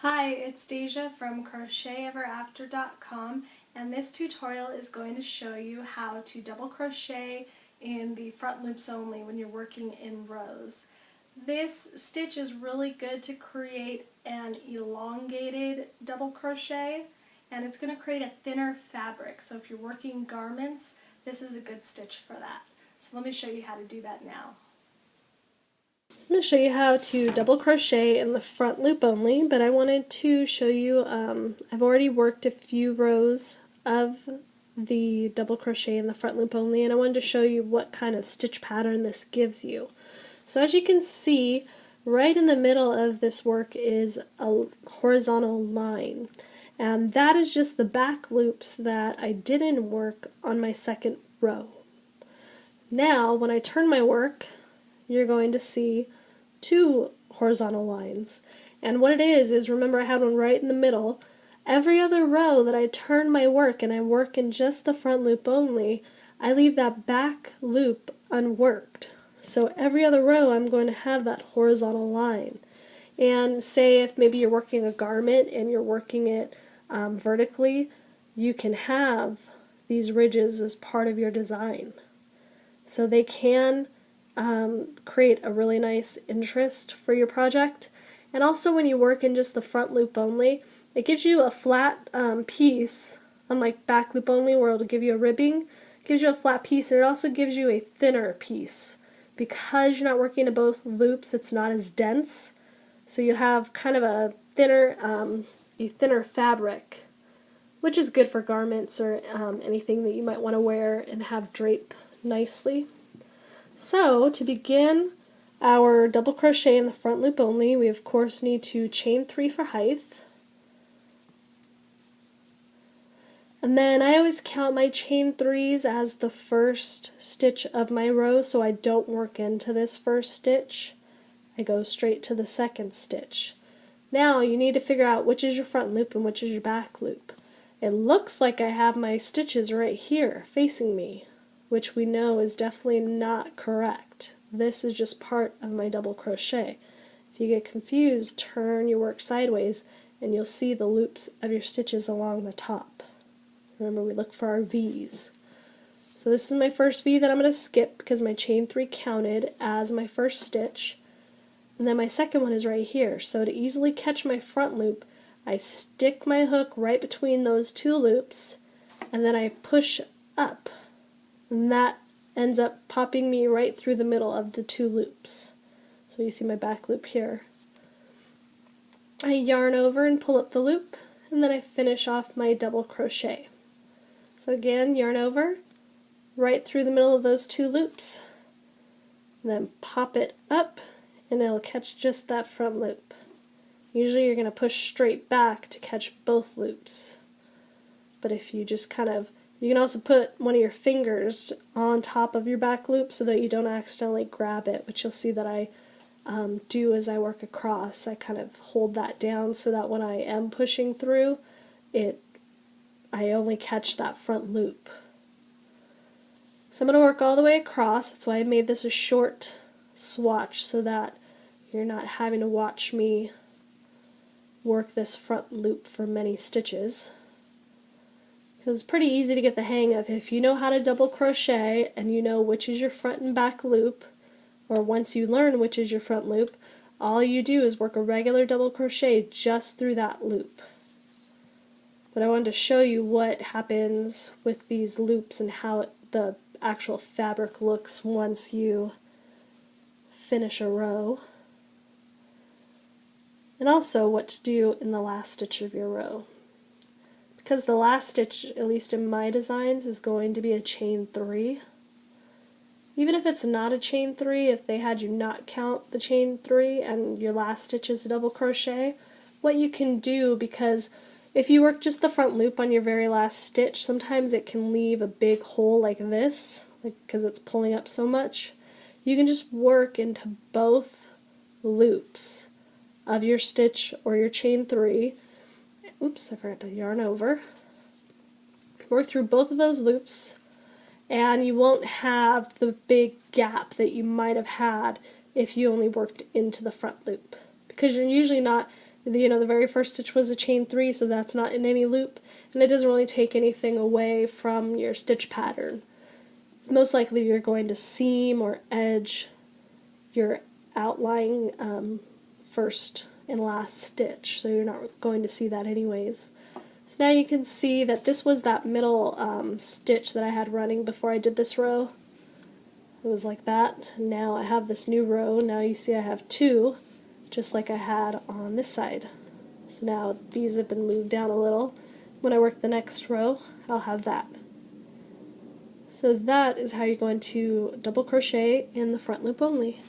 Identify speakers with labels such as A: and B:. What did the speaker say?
A: Hi, it's Deja from CrochetEverAfter.com, and this tutorial is going to show you how to double crochet in the front loops only when you're working in rows. This stitch is really good to create an elongated double crochet, and it's going to create a thinner fabric. So if you're working garments, this is a good stitch for that. So let me show you how to do that now. So I'm going to show you how to double crochet in the front loop only, but I wanted to show you, I've already worked a few rows of the double crochet in the front loop only, and I wanted to show you what kind of stitch pattern this gives you. So as you can see, right in the middle of this work is a horizontal line, and that is just the back loops that I didn't work on my second row. Now when I turn my work, you're going to see two horizontal lines. And what it is remember I had one right in the middle. Every other row that I turn my work and I work in just the front loop only, I leave that back loop unworked. So every other row I'm going to have that horizontal line. And say if maybe you're working a garment and you're working it vertically, you can have these ridges as part of your design. So they can create a really nice interest for your project. And also when you work in just the front loop only, it gives you a flat piece, unlike back loop only where it'll give you a ribbing. It gives you a flat piece, and it also gives you a thinner piece. Because you're not working in both loops, it's not as dense, so you have kind of a thinner fabric, which is good for garments or anything that you might want to wear and have drape nicely. So to begin our double crochet in the front loop only, we of course need to chain 3 for height. And then I always count my chain 3s as the first stitch of my row, so I don't work into this first stitch. I go straight to the second stitch. Now you need to figure out which is your front loop and which is your back loop. It looks like I have my stitches right here facing me, which we know is definitely not correct. This is just part of my double crochet. If you get confused, turn your work sideways and you'll see the loops of your stitches along the top. Remember, we look for our V's. So this is my first V that I'm going to skip because my chain 3 counted as my first stitch. And then my second one is right here. So to easily catch my front loop, I stick my hook right between those two loops and then I push up. And that ends up popping me right through the middle of the two loops. So you see my back loop here. I yarn over and pull up the loop, and then I finish off my double crochet. So again, yarn over, right through the middle of those two loops, and then pop it up, and it'll catch just that front loop. Usually you're going to push straight back to catch both loops. But if you just you can also put one of your fingers on top of your back loop so that you don't accidentally grab it, which you'll see that I do as I work across. I kind of hold that down so that when I am pushing through, I only catch that front loop. So I'm going to work all the way across. That's why I made this a short swatch so that you're not having to watch me work this front loop for many stitches. Because it's pretty easy to get the hang of. If you know how to double crochet and you know which is your front and back loop, or once you learn which is your front loop, all you do is work a regular double crochet just through that loop. But I wanted to show you what happens with these loops and how the actual fabric looks once you finish a row. And also what to do in the last stitch of your row. Because the last stitch, at least in my designs, is going to be a chain 3. Even if it's not a chain 3, if they had you not count the chain 3 and your last stitch is a double crochet, what you can do, because if you work just the front loop on your very last stitch, sometimes it can leave a big hole like this, because it's pulling up so much. You can just work into both loops of your stitch or your chain 3. Oops, I forgot to yarn over. Work through both of those loops, and you won't have the big gap that you might have had if you only worked into the front loop, because you're usually not The very first stitch was a chain 3, so that's not in any loop, and it doesn't really take anything away from your stitch pattern. It's most likely you're going to seam or edge your outlying first and last stitch, so you're not going to see that anyways. So now you can see that this was that middle stitch that I had running before I did this row. It was like that. Now I have this new row. Now you see I have 2, just like I had on this side. So now these have been moved down a little. When I work the next row, I'll have that. So that is how you're going to double crochet in the front loop only.